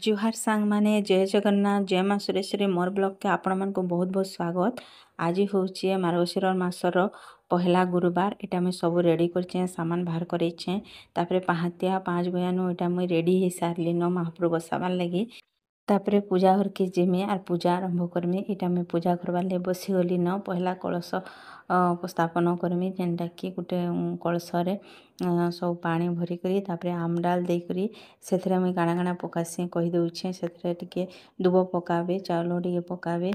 जुहार सांग माने जय जगन्नाथ जय माँ सुरेश्वरी मोर ब्लॉग के आपण मानक बहुत बहुत स्वागत। आज हूँ मार्गशीर मासर पहला गुरुवार। इटा मुझे सब रेडी कर सामान बाहर करे तापर पाहातिया 5 बजानु इटा मुझे रेडी हो सारे न महाप्रभु बसाबार लगी। तापर पूजा घर के जिमी आर पूजा आरंभ करमी। इटा मैं पूजा करवार लगे बसीगली न पहला कलश स्थापन करमी जेनटा कि गोटे कलश सब पानी भरिकी तापर आमडाल देकर से मुझे काଣା काଣା पकासी कहीदे से टे दुब पकाबे चाउल टे पकाबे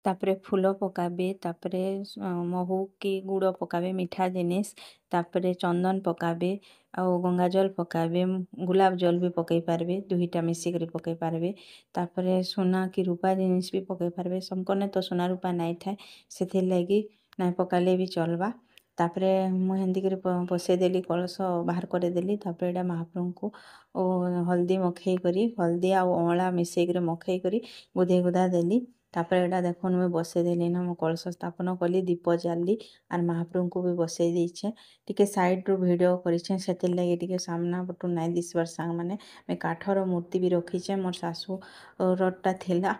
तापरे फूल पकाबे तापरे महू कि गुड़ पकाबे मीठा जिनिस तापरे चंदन पकाबे आउ गंगा जल पकाबे गुलाब जल भी पकई पारबे दुईटा मिसिक पकई पारबे तापरे सोना कि रूपा जिनिस भी पकई पारबे समकने तो सोना रूपा नाई थाए से लगी नाई पकाले भी चलबा। तापरे मुझे हेंदी कर बसईदेली कलश बाहर करदेली तापर एटा महाप्रभु को हल्दी मखई करी हल्दी आ अँला मिसेक मखई करी गुधे गुधा देली। तापर एटा देखो मुझे बसईदेली न मो कलश स्थापन कली दीप जाली आर महाप्रभु को भी बसई देछे टिके साइड रू वीडियो करिछे सेतिर लगे टिके सामना पटू नाई दिसबार सांग माने मैं काठर मूर्ति भी रखीचे मोर सासू रटा थिला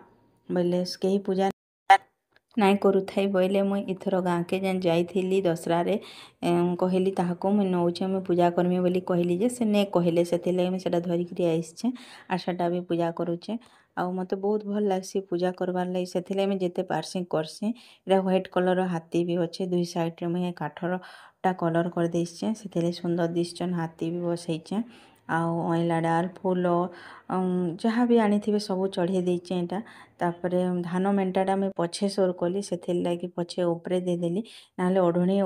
बोले कहीं पूजा नाई करूथाई बोले मुई इथर गाँ के जेन जाइली दशरा रे कहली ताहाको मुई नौचे मुई पूजा करमी बोली कहली जे से ने कहले से मुझे सेटा धरिकी आइछे आर सेटा भी पूजा करूचे आउ मते बहुत भल लागसी पूजा करवार लगी से मुझे जेते पारसी करसी। एटा व्हाइट कलर हाथी भी अच्छे दुई साइड रे मुझे काठर टा कलर कर देछे से सुंदर दिसचन हाथी भी बसईचे आउ अइला डाल फूल जहाँ भी आनी थे सब चढ़े देचे एटा तापरे धान मेंटाटा मुझे पछे सोर कली से लगी पछे उपरे देदेली ना ओढ़णी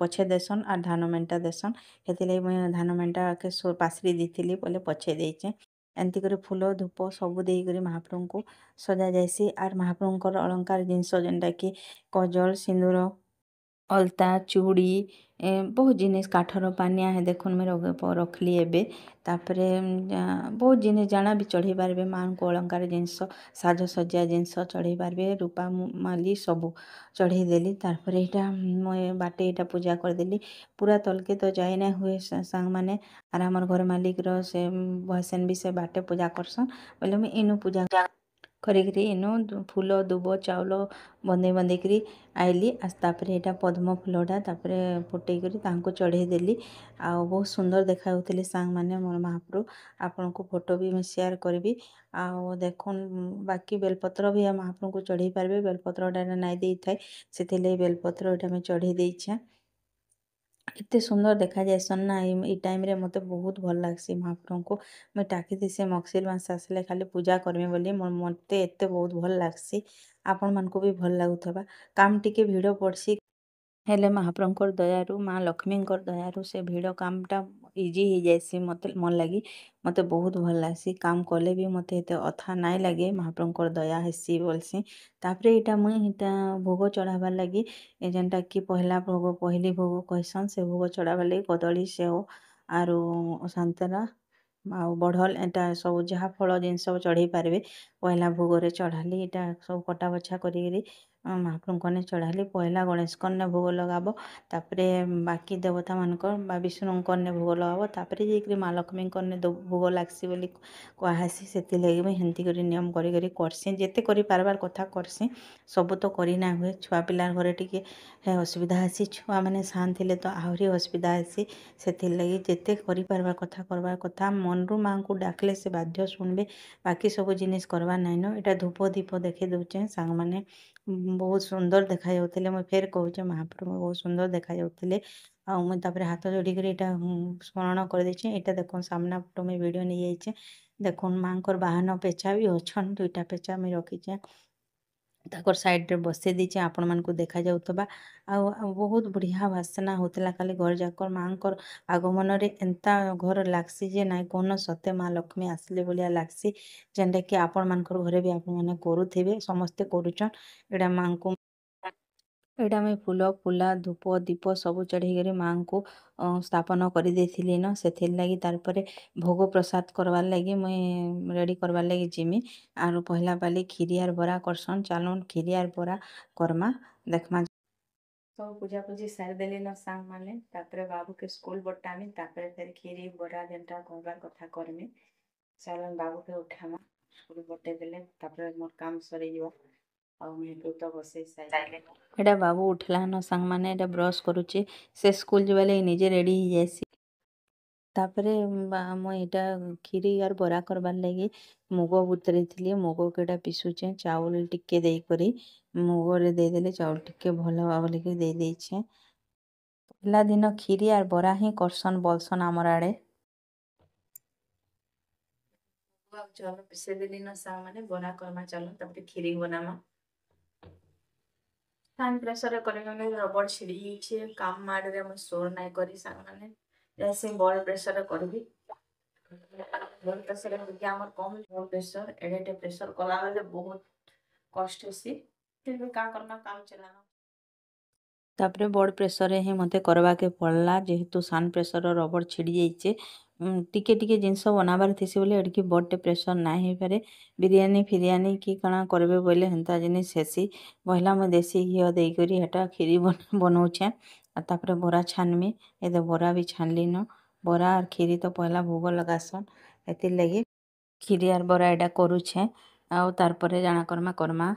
पछे देसन आर धान मेंटा देसन से मुझे धान मेंटा के सोर पासरी दी बोले पछे देचे एमती कर फूल धूप सबू देकर महाप्रभु को सजा जाएसी आर महाप्रभुंकर अलंकार जिनस जेनटा कि कजल सिंदूर अलता चूड़ी बहुत जिनिस काठर पानिया है देखुन मैं रखली एबे तापरे बहुत जिनिस जाना भी चढ़ी पारबे माँ को अलंकार जिनस साजसज्जा जिनस चढ़ी पारबे रूपा माली सबू चढ़ी देली तारपर एटा मुझे बाटे एटा पूजा करदेली पूरा तलके तो जाए ना हुए सांग माने आर हमर घर मालिक से भसेन भी से बाटे पूजा करसन बोले मुझे इनु पूजा करी इनु फूल दुब चाउल बंदे बंदे करी आइली तापर एटा पद्म फूलटा तापर फुटई करी तांको चढ़े देली आ बहुत सुंदर देखा होते सांग माने मोर महाप्रभु आपन को फोटो भी मैं शेयर करी आ देखुन बाकी बेलपत्र भी महाप्रभु को चढ़े पारबे बेलपत्रटा नाई दे थाए से बेलपत्र एटा मैं चढ़े देछे एते सुंदर देखा जाए ना ये टाइम रे मते बहुत भल लागसी महाप्रभु को मैं टाकी से मक्सिर मास आसले खाली पूजा करमी बोली मते एते बहुत भल लागसी आपण मानको भी भल लागुथबा काम टिके भिड़ पड़सी हेले महाप्रभुंकर दयारु माँ लक्ष्मींकर दयारु से भिड़ कामटा इजी हो जाएसी मते मन लगी मते बहुत भल लागसी काम कले भी मते एते अथा नाई लगे महाप्रभुंकर दया हेसी बोलसी। तापर एटा मुई एटा भोग चढ़ाबार लगी जेनटा कि पहला भोग पहली भोग कहसन से भोग चढ़ाबार लगी कदली सेव आरु संतरा आउ बढ़ल एटा सब जहाँ फल जिनस चढ़े पारबे पहला भोग चढ़ाली एटा सब कटा बछा करी महाप्रभु कने चढ़ाली पहला गणेश कन्या भोग लगाब तापरे बाकी देवता मानकर बा विष्णु कन्या भोग लगाब तापरे जेकरी माँ लक्ष्मी कन्या भोग लागसी बोली कहसी से मुझे हेंती कर नियम करी करसी जेते करी पारबार कथा करसी सब तो करी ना हुए छुआ पिलार घरे टिके असुविधा आसी छुआ मैंने शांत थे तो आहरी असुविधा आसी से लगी जेते करी पारबार कथा करबार कथा मन रू माँ को डाकले से बाध्य शुणबे बाकी सब जिनिस करवा नाइन एटा धूप दीप देखे दौचे सांग माने बहुत सुंदर देखा जाउथिले मैं फेर कहूचे महाप्रभु बहुत सुंदर देखा जाउथिले आ मुझे तापर हाथ जोड़ी कर स्मरण कर देछे एटा देखो सामना फोटो में वीडियो नहीं जाइए देखुन माँकर बाहन पेचा भी अच्छन दुईटा पेचा मैं रखीचे ताकर साइड रे बसे दीचे आपण मानकु देखा जाउथबा आ बहुत बढ़िया वासना होतला खाली घर जाकर माँकर आगमन रे एंता घर लागसी जे नाई कोन सत्य माँ लक्ष्मी आसले बोलिया लागसी जेनटा कि आपण मानकर घरे भी आपण माने करूथिबे समस्ते करूचन एडा माँ को एटा मैं फूल फूला धूप दीप सब चढ़े माँ को स्थापन कर देथिली न से लगी तारपरे भोग प्रसाद करवार लगी मुई रेडी करवार लगी जिमी आर पहला पाली खीरी आर बरा करसन चालून खीरी आर बरा करमा देखमा सब पूजा पूजी सारी देली न सांग माने तापरे बाबू के स्कूल बटामी तापरे फिर खीरी बरा जेनटा करबार कथा करमी ଚାଲନ୍ ବାବୁକେ ଉଠାମା ସ୍କୁଲ୍ ପଠେଇ ଦେଲେ ତାପରେ ମୋର୍ କାମ୍ ସରିଯିବ ଆଉ ମୁଇଁ ତ ବସେଇ ସାଇଲିନ। ଏଇଟା ବାବୁ ଉଠିଲାନ ସାଙ୍ଗମାନେ ଏଇଟା ବ୍ରସ୍ କରୁଛି ସେ ସ୍କୁଲ୍ ଯିବା ଲାଗି ନିଜେ ରେଡ଼ି ହେଇଯାଇସି। ତାପରେ ମୁଇଁ ଏଇଟା କ୍ଷୀରି ଆର୍ ବରା କରବାର୍ ଲାଗି ମୁଗ ବତୁରେଇଥିଲି ମୁଗକେ ଏଇଟା ପିସୁଛେଁ ଚାଉଳ ଟିକେ ଦେଇକରି ମୁଗରେ ଦେଇଦେଲେ ଚାଉଳ ଟିକେ ଭଲ ହବା ବୋଲିକି ଦେଇ ଦେଇଛେଁ। ପହିଲା ଦିନ କ୍ଷୀରି ଆର୍ ବରା ହିଁ କରସନ୍ ବଲସନ୍ ଆମର୍ ଆଡ଼େ। ଚାଉଳ ପିସେଇ ଦେଲିନ ସାଙ୍ଗମାନେ ବରା କରମା ଚାଲୁନ୍ ତାପରେ କ୍ଷୀରି ବନାମା। ଫ୍ୟାନ୍ ପ୍ରେସରରେ କରିନେଲେ ରବର ଛିଡ଼ି ଯାଇଛେ କାମ୍ ମାଡ଼ରେ ମୁଇଁ ସୋର୍ ନାଇଁ କରି ସାଙ୍ଗମାନେ ସେ ବଡ଼ ପ୍ରେସରରେ କରିବି। ବଡ଼ ପ୍ରେସରରେ ଟିକେ ଆମର କମ୍ ପ୍ରେସର ଏଡ଼େ ପ୍ରେସର କଲାବେଲେ ବହୁତ କଷ୍ଟ ହେସି ଫିର୍ ବି କାଁ କର୍ମା କାମ୍ ଚଲାମା। ତାପରେ ବଡ଼ ପ୍ରେସରରେ ହିଁ ମୋତେ କରବାକେ ପଡ଼ଲା ଯେହେତୁ ସାନ୍ ପ୍ରେସରର ରବର ଛିଡ଼ି ଯାଇଛେ ଟିକେ ଟିକେ ଜିନିଷ ବନାବାର ଥିସି ବୋଲେ ଏଡ଼ିକି ବଡ଼ଟେ ପ୍ରେସର ନାଇଁ ହେଇପାରେ। ବିରିୟାନୀ ଫିରିୟାନୀ କି କାଣା କରିବେ ବୋଇଲେ ହେନ୍ତା ଜିନିଷ୍ ହେସି। ପହିଲା ମୁଇଁ ଦେଶୀ ଘିଅ ଦେଇକରି ହେଟା କ୍ଷୀରି ବନଉଛେଁ ଆଉ ତାପରେ ବରା ଛାଣମି ଏବେ ବରା ବି ଛାଣଲିନ ବରା ଆର୍ କ୍ଷୀରି ତ ପହିଲା ଭୋଗ ଲଗାସନ୍ ହେଥିର୍ ଲାଗି କ୍ଷୀରି ଆର୍ ବରା ଏଇଟା କରୁଛେଁ ଆଉ ତାର୍ ପରେ ଜାଣା କର୍ମା।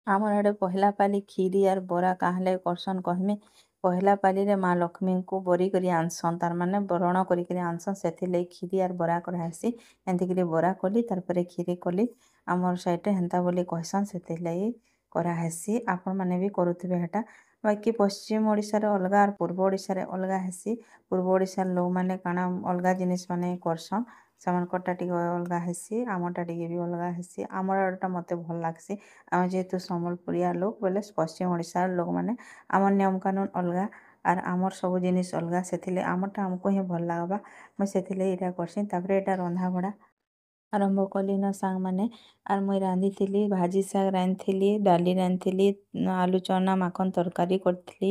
ଆମର୍ ଆଡ଼େ ପହିଲା ପାଲି କ୍ଷୀରି ଆର୍ ବରା କାଁ ହେଲେ କରସନ୍ କହମି ପହିଲା ପାଲିରେ ମା ଲକ୍ଷ୍ମୀଙ୍କୁ ବରି କରି ଆନସନ୍ ତାର୍ ମାନେ ବରଣ କରିକିରି ଆନସନ୍ ସେଥିର୍ଲାଗି କ୍ଷୀରି ଆର୍ ବରା କରାହେସି। ଏନ୍ତିକିରି ବରା କଲି ତାର୍ ପରେ କ୍ଷୀରି କଲି ଆମର୍ ସାଇଡ଼ରେ ହେନ୍ତା ବୋଲି କହିସନ୍ ସେଥିର୍ଲାଗି କରାହେସି ଆପଣମାନେ ବି କରୁଥିବେ ହେଟା। ବାକି ପଶ୍ଚିମ ଓଡ଼ିଶାରେ ଅଲଗା ଆର୍ ପୂର୍ବ ଓଡ଼ିଶାରେ ଅଲଗା ହେସି। ପୂର୍ବ ଓଡ଼ିଶାର ଲୋକମାନେ କାଣା ଅଲଗା ଜିନିଷ୍ ମାନେ କରସନ୍ ସେମାନଙ୍କରଟା ଟିକେ ଅଲଗା ହେସି ଆମରଟା ଟିକେ ବି ଅଲଗା ହେସି ଆମର୍ ଆଡ଼ଟା ମତେ ଭଲ୍ ଲାଗ୍ସି। ଆମେ ଯେହେତୁ ସମ୍ବଲପୁରିଆ ଲୋକ୍ ବୋଲେ ପଶ୍ଚିମ ଓଡ଼ିଶାର ଲୋକମାନେ ଆମର୍ ନିୟମ କାନୁନ୍ ଅଲଗା ଆର୍ ଆମର୍ ସବୁ ଜିନିଷ୍ ଅଲଗା ସେଥିର୍ଲାଗି ଆମର୍ଟା ଆମକୁ ହିଁ ଭଲ୍ ଲାଗ୍ବା ମୁଇଁ ସେଥିର୍ଲାଗି ଏଇଟା କରସିଁ ତାପରେ ଏଇଟା ରନ୍ଧା ବଢ଼ା ଆରମ୍ଭ କଲିନ ସାଙ୍ଗମାନେ ଆର୍ ମୁଇଁ ରାନ୍ଧିଥିଲି ଭାଜି ଶାଗ୍ ରାନ୍ଧିଥିଲି ଡାଲି ରାନ୍ଧିଥିଲି ଆଲୁ ଚନା ମାଖନ୍ ତରକାରୀ କରିଥିଲି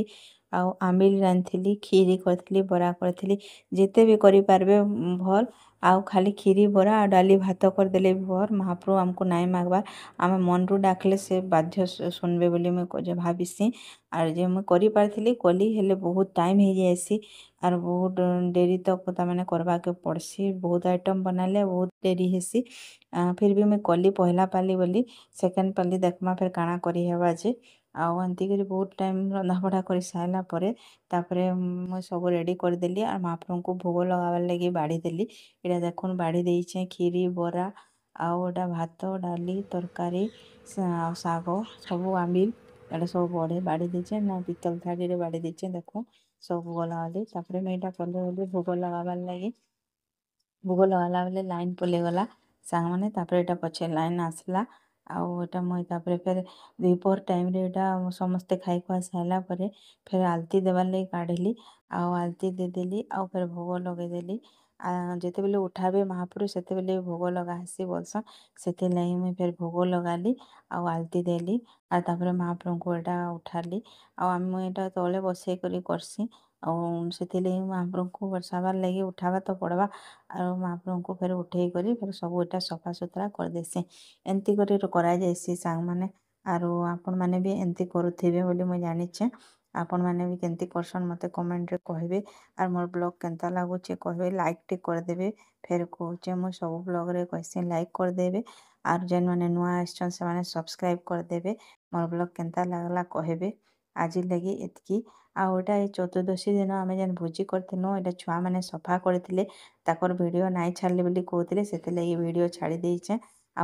ଆଉ ଆମିଲ୍ ରାନ୍ଧିଥିଲି କ୍ଷୀରି କରିଥିଲି ବରା କରିଥିଲି ଯେତେ ବି କରିପାରିବେ ଭଲ୍ ଆଉ ଖାଲି କ୍ଷୀରି ବରା ଆଉ ଡାଲି ଭାତ କରିଦେଲେ ବି ଭଲ୍ ମହାପ୍ରଭୁ ଆମକୁ ନାଇଁ ମାଗବାର୍ ଆମେ ମନରୁ ଡାକଲେ ସେ ବାଧ୍ୟ ଶୁଣବେ ବୋଲି ମୁଇଁ ଭାବିସି ଆର୍ ଯେ ମୁଇଁ କରିପାରିଥିଲି କଲି ହେଲେ ବହୁତ ଟାଇମ୍ ହେଇଯାଏସି ଆର୍ ବହୁତ୍ ଡେରି ତକ୍ ତାମାନେ କରବାକେ ପଡ଼୍ସି ବହୁତ୍ ଆଇଟମ୍ ବନାଲେ ବହୁତ୍ ଡେରି ହେସି ଫିର୍ ବି ମୁଇଁ କଲି ପହିଲା ପାଲି ବୋଲି ସେକେଣ୍ଡ ପାଲି ଦେଖ୍ମା ଫେର୍ କାଣା କରିହେବା ଯେ ଆଉ ଏନ୍ତିକରି ବହୁତ୍ ଟାଇମ୍ ରନ୍ଧାବଢ଼ା କରି ସାରିଲା ପରେ ତାପରେ ମୁଇଁ ସବୁ ରେଡ଼ି କରିଦେଲି ଆର୍ ମହାପ୍ରଭୁଙ୍କୁ ଭୋଗ ଲଗାବାର୍ ଲାଗି ବାଢ଼ି ଦେଲି ଏଇଟା ଦେଖୁନ୍ ବାଢ଼ି ଦେଇଛେଁ କ୍ଷୀରି ବରା ଆଉ ଏଇଟା ଭାତ ଡାଲି ତରକାରୀ ଆଉ ଶାଗ ସବୁ ଆମିଲ୍ ଏଇଟା ସବୁ ବାଢ଼ି ଦେଇଛେଁ ନା ପିତଲ୍ ଥାଳିରେ ବାଢ଼ି ଦେଇଛେଁ ଦେଖୁନ୍ ସବୁ ଗଲାବାଲି ତାପରେ ମୁଇଁ ଏଇଟା କଲି ବୋଲି ଭୋଗ ଲଗାବାର୍ ଲାଗି ଭୋଗ ଲଗାଲା ବେଲେ ଲାଇନ୍ ପଲେଇଗଲା ସାଙ୍ଗମାନେ ତାପରେ ଏଇଟା ପଛେ ଲାଇନ୍ ଆସିଲା ଆଉ ଏଇଟା ମୁଇଁ ତାପରେ ଫେର୍ ଦ୍ୱିପହର ଟାଇମ୍ରେ ଏଇଟା ସମସ୍ତେ ଖାଇ ଖୁଆ ସାରିଲା ପରେ ଫେର୍ ଆଲତି ଦେବାର୍ ଲାଗି କାଢ଼ିଲି ଆଉ ଆଲତି ଦେଇଦେଲି ଆଉ ଫେର୍ ଭୋଗ ଲଗେଇଦେଲି ଯେତେବେଲେ ଉଠାବେ ମହାପ୍ରଭୁ ସେତେବେଲେ ଭୋଗ ଲଗା ହେସି ବୋଲସନ୍ ସେଥିର୍ଲାଗି ମୁଇଁ ଫେର୍ ଭୋଗ ଲଗାଲି ଆଉ ଆଲତି ଦେଲି ଆର୍ ତାପରେ ମହାପ୍ରଭୁଙ୍କୁ ଏଇଟା ଉଠାଲି ଆଉ ମୁଇଁ ଏଇଟା ତଳେ ବସେଇ କରି କର୍ସି ଆଉ ସେଥିର୍ଲାଗି ମହାପ୍ରଭୁଙ୍କୁ ବର୍ଷାବାର୍ ଲାଗି ଉଠାବା ତ ପଡ଼୍ବା ଆଉ ମହାପ୍ରଭୁଙ୍କୁ ଫେର୍ ଉଠେଇ କରି ଫେର୍ ସବୁ ଏଇଟା ସଫା ସୁତରା କରିଦେସିଁ ଏନ୍ତି କରି କରାଯାଏସି ସାଙ୍ଗମାନେ ଆରୁ ଆପଣମାନେ ବି ଏନ୍ତି କରୁଥିବେ ବୋଲି ମୁଇଁ ଜାଣିଛେଁ ଆପଣମାନେ ବି କେନ୍ତି କରସନ୍ ମତେ କମେଣ୍ଟରେ କହିବେ ଆର୍ ମୋର୍ ବ୍ଲଗ୍ କେନ୍ତା ଲାଗୁଛେ କହିବେ ଲାଇକ୍ଟେ କରିଦେବେ ଫେର୍ କହୁଛେଁ ମୁଇଁ ସବୁ ବ୍ଲଗ୍ରେ କହେସିଁ ଲାଇକ୍ କରିଦେବେ ଆର୍ ଯେନ୍ମାନେ ନୂଆ ଆସିଛନ୍ ସେମାନେ ସବସ୍କ୍ରାଇବ୍ କରିଦେବେ ମୋର୍ ବ୍ଲଗ୍ କେନ୍ତା ଲାଗ୍ଲା କହିବେ ଆଜିର୍ ଲାଗି ଏତ୍କି ଆଉ ଏଇଟା ଏଇ ଚତୁର୍ଦ୍ଦଶୀ ଦିନ ଆମେ ଯେନ୍ ଭୋଜି କରିଥିଲୁଁ ଏଇଟା ଛୁଆମାନେ ସଫା କରିଥିଲେ ତାକର୍ ଭିଡ଼ିଓ ନାଇଁ ଛାଡ଼ଲେ ବୋଲି କହୁଥିଲେ ସେଥିର୍ଲାଗି ଭିଡ଼ିଓ ଛାଡ଼ି ଦେଇଛେଁ